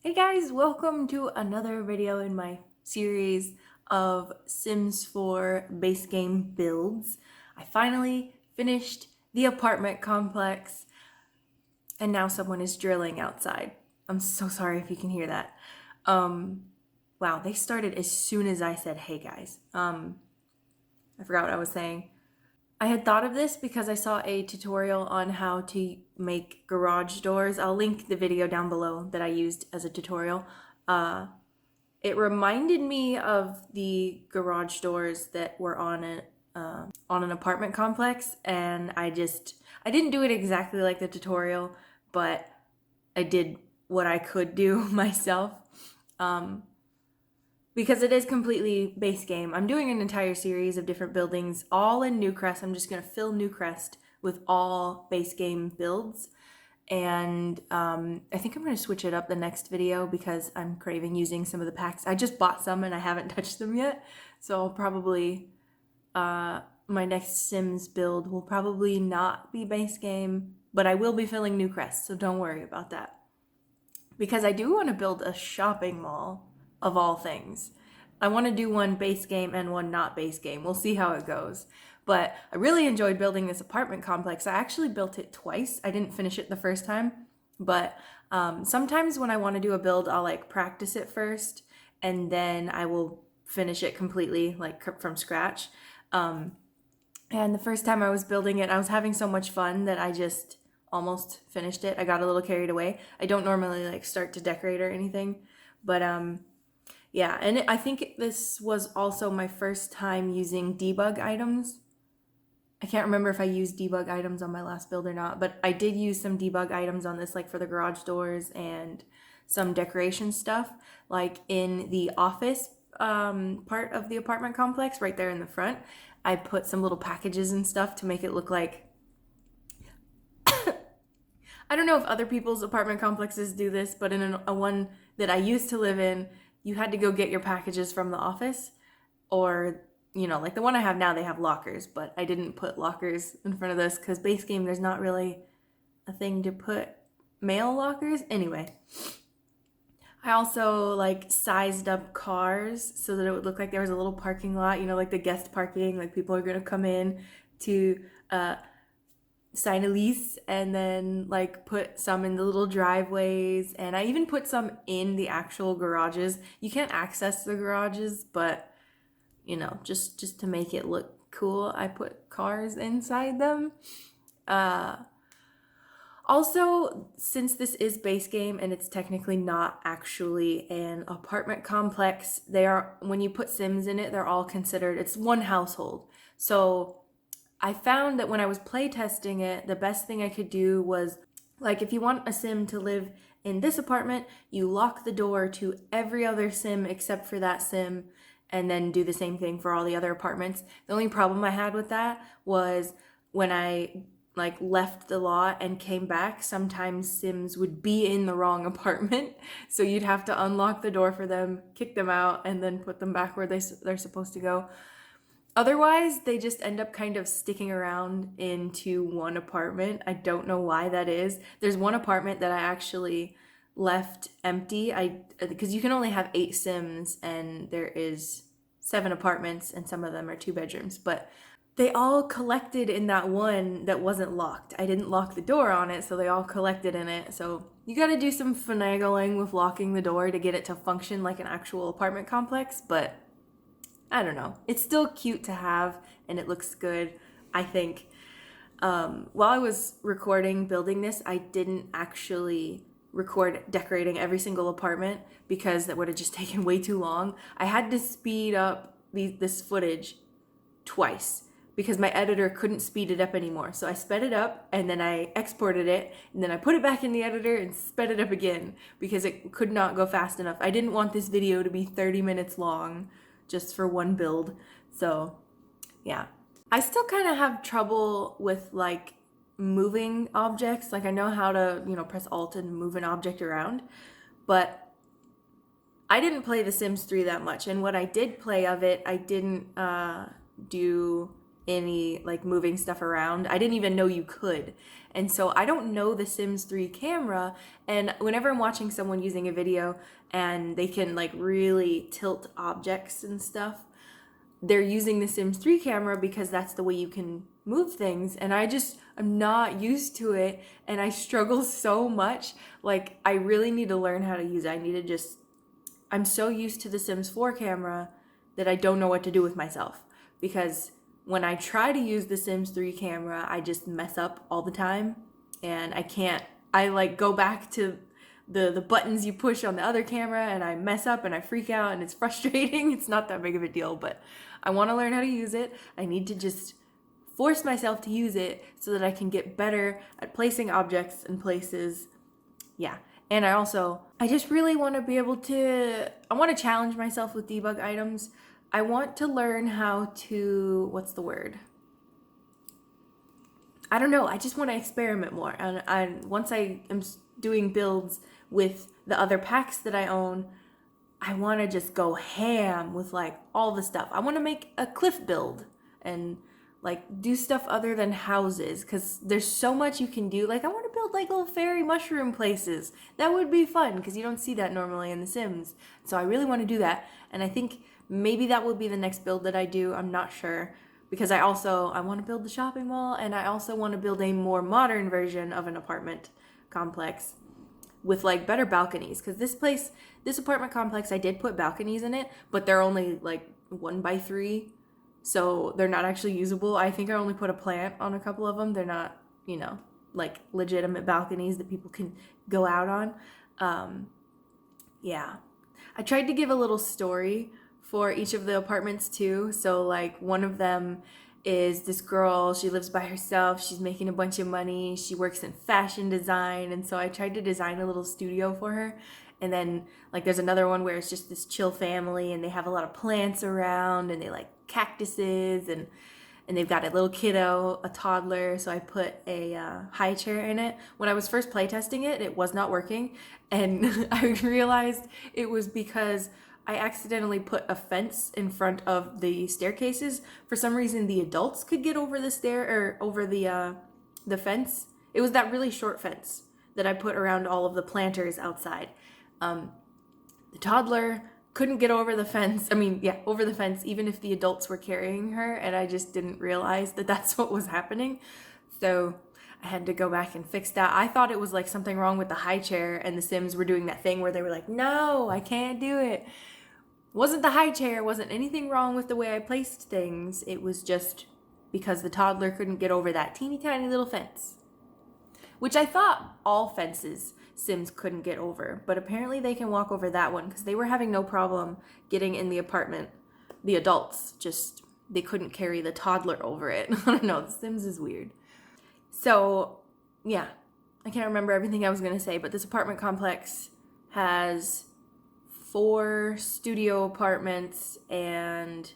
Hey guys, welcome to another video in my series of Sims 4 base game builds. I finally finished the apartment complex and now someone is drilling outside. I'm so sorry if you can hear that. Wow, they started as soon as I said, hey guys. I forgot what I was saying. I had thought of this because I saw a tutorial on how to make garage doors. I'll link the video down below that I used as a tutorial. It reminded me of the garage doors that were on an apartment complex, and I didn't do it exactly like the tutorial, but I did what I could do myself. Because it is completely base game. I'm doing an entire series of different buildings, all in Newcrest. I'm just going to fill Newcrest with all base game builds. And I think I'm going to switch it up the next video because I'm craving using some of the packs. I just bought some and I haven't touched them yet. So I'll probably, my next Sims build will probably not be base game, but I will be filling Newcrest, so don't worry about that. Because I do want to build a shopping mall of all things. I want to do one base game and one not base game. We'll see how it goes. But I really enjoyed building this apartment complex. I actually built it twice. I didn't finish it the first time, but sometimes when I want to do a build, I'll like practice it first and then I will finish it completely, like from scratch. And the first time I was building it, I was having so much fun that I just almost finished it. I got a little carried away. I don't normally like start to decorate or anything, but yeah, and I think this was also my first time using debug items. I can't remember if I used debug items on my last build or not, but I did use some debug items on this, like for the garage doors and some decoration stuff, like in the office part of the apartment complex right there in the front. I put some little packages and stuff to make it look like I don't know if other people's apartment complexes do this, but in a one that I used to live in, you had to go get your packages from the office, or like the one I have now, they have lockers, but I didn't put lockers in front of this because base game there's not really a thing to put mail lockers. Anyway, I also like sized up cars so that it would look like there was a little parking lot, like the guest parking, like people are gonna come in to sign a lease, and then like put some in the little driveways, and I even put some in the actual garages. You can't access the garages, but just to make it look cool, I put cars inside them. Also, since this is base game and it's technically not actually an apartment complex, when you put Sims in it, they're all considered, it's one household. So I found that when I was playtesting it, the best thing I could do was, like, if you want a sim to live in this apartment, you lock the door to every other sim except for that sim, and then do the same thing for all the other apartments. The only problem I had with that was when I left the lot and came back, sometimes sims would be in the wrong apartment, so you'd have to unlock the door for them, kick them out, and then put them back where they're supposed to go. Otherwise, they just end up kind of sticking around into one apartment. I don't know why that is. There's one apartment that I actually left empty. Because you can only have 8 Sims and there is 7 apartments and some of them are 2 bedrooms, but they all collected in that one that wasn't locked. I didn't lock the door on it, so they all collected in it. So you got to do some finagling with locking the door to get it to function like an actual apartment complex, but I don't know. It's still cute to have, and it looks good, I think. While I was recording building this, I didn't actually record decorating every single apartment because that would have just taken way too long. I had to speed up this footage twice because my editor couldn't speed it up anymore. So I sped it up, and then I exported it, and then I put it back in the editor and sped it up again because it could not go fast enough. I didn't want this video to be 30 minutes long just for one build. So yeah, I still kind of have trouble with like moving objects. Like I know how to, press Alt and move an object around, but I didn't play The Sims 3 that much. And what I did play of it, I didn't do any like moving stuff around. I didn't even know you could. And so I don't know the Sims 3 camera, and whenever I'm watching someone using a video and they can like really tilt objects and stuff, they're using the Sims 3 camera because that's the way you can move things, and I'm not used to it, and I struggle so much. Like, I really need to learn how to use it. I'm so used to the Sims 4 camera that I don't know what to do with myself, because when I try to use the Sims 3 camera, I just mess up all the time, and I like go back to the buttons you push on the other camera, and I mess up and I freak out, and it's frustrating. It's not that big of a deal, but I want to learn how to use it. I need to just force myself to use it so that I can get better at placing objects in places. Yeah. And I just really want to be able to, I want to challenge myself with debug items. I want to learn how to, what's the word? I don't know. I just want to experiment more. And once I am doing builds with the other packs that I own, I want to just go ham with like all the stuff. I want to make a cliff build and like do stuff other than houses, because there's so much you can do. Like, I want to build like little fairy mushroom places. That would be fun because you don't see that normally in The Sims. So I really want to do that, and I think maybe that will be the next build that I do. I'm not sure, because I want to build the shopping mall, and I also want to build a more modern version of an apartment complex with like better balconies, because this apartment complex, I did put balconies in it, but they're only like 1x3, so they're not actually usable. I think I only put a plant on a couple of them. They're not, like legitimate balconies that people can go out on. Yeah. I tried to give a little story for each of the apartments too. So like one of them is this girl, she lives by herself, she's making a bunch of money, she works in fashion design, and so I tried to design a little studio for her. And then like there's another one where it's just this chill family, and they have a lot of plants around, and they like cactuses, and they've got a little kiddo, a toddler, so I put a high chair in it. When I was first playtesting it, it was not working, and I realized it was because I accidentally put a fence in front of the staircases. For some reason, the adults could get over the stair, or over the fence. It was that really short fence that I put around all of the planters outside. The toddler couldn't get over the fence. Over the fence, even if the adults were carrying her, and I just didn't realize that that's what was happening. So I had to go back and fix that. I thought it was like something wrong with the high chair, and the Sims were doing that thing where they were like, no, I can't do it. Wasn't the high chair, wasn't anything wrong with the way I placed things. It was just because the toddler couldn't get over that teeny tiny little fence, which I thought all fences Sims couldn't get over, but apparently they can walk over that one, because they were having no problem getting in the apartment. The adults just, they couldn't carry the toddler over it. I don't know, The Sims is weird. So yeah, I can't remember everything I was gonna say, but this apartment complex has 4 studio apartments and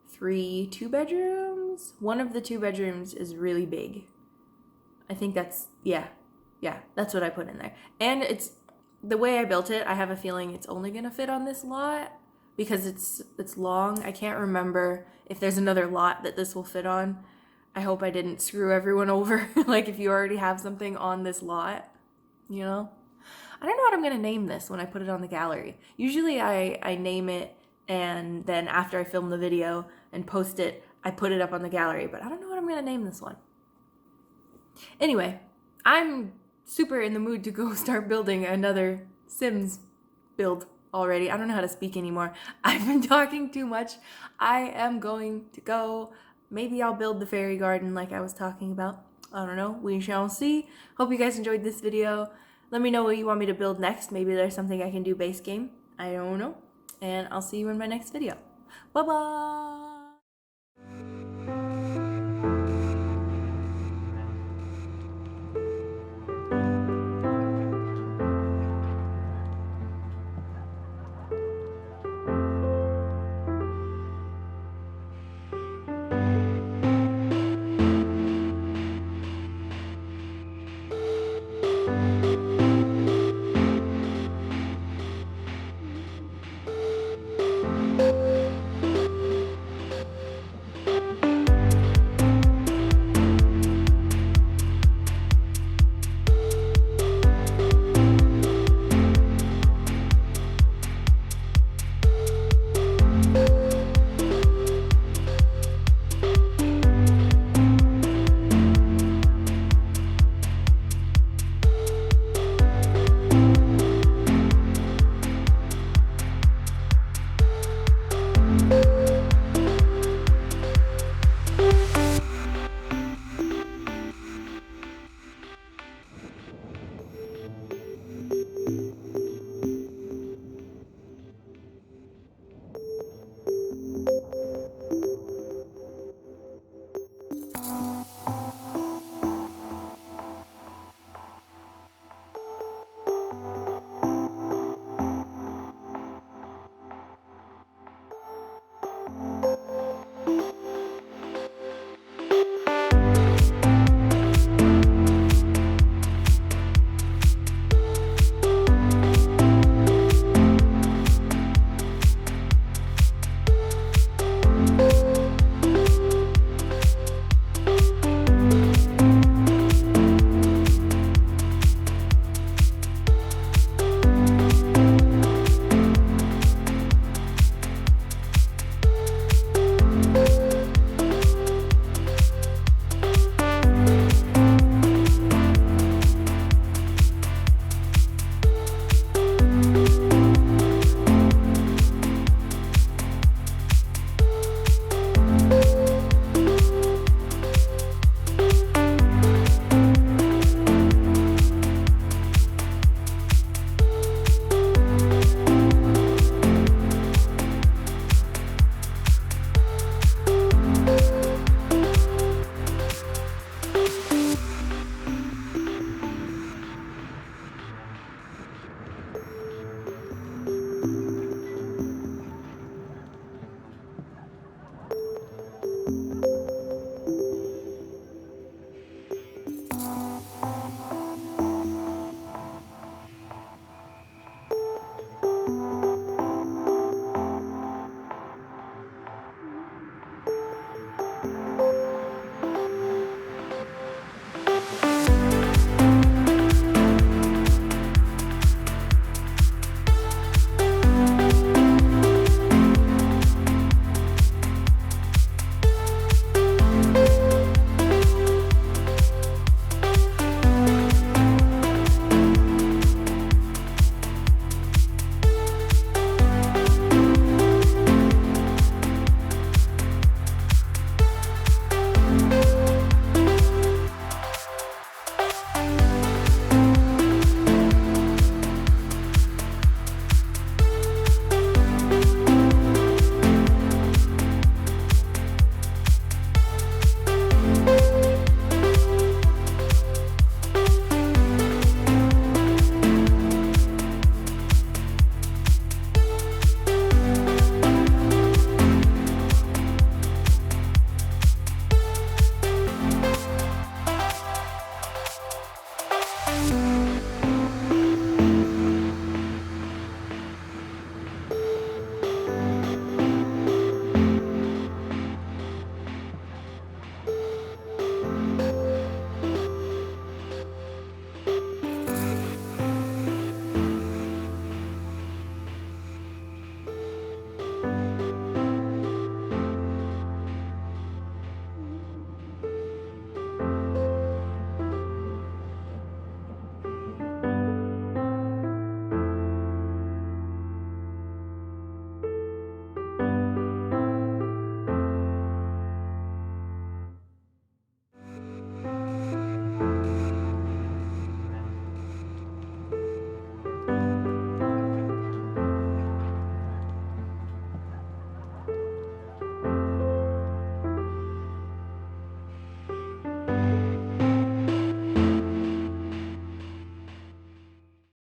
3 2-bedrooms. One of the 2 bedrooms is really big. I think that's, yeah, that's what I put in there. And it's, the way I built it, I have a feeling it's only gonna fit on this lot because it's long. I can't remember if there's another lot that this will fit on. I hope I didn't screw everyone over. Like, if you already have something on this lot, I don't know what I'm gonna name this when I put it on the gallery. Usually I name it, and then after I film the video and post it, I put it up on the gallery, but I don't know what I'm gonna name this one. Anyway, I'm super in the mood to go start building another Sims build already. I don't know how to speak anymore. I've been talking too much. I am going to go. Maybe I'll build the fairy garden like I was talking about. I don't know. We shall see. Hope you guys enjoyed this video. Let me know what you want me to build next. Maybe there's something I can do base game. I don't know. And I'll see you in my next video. Bye-bye!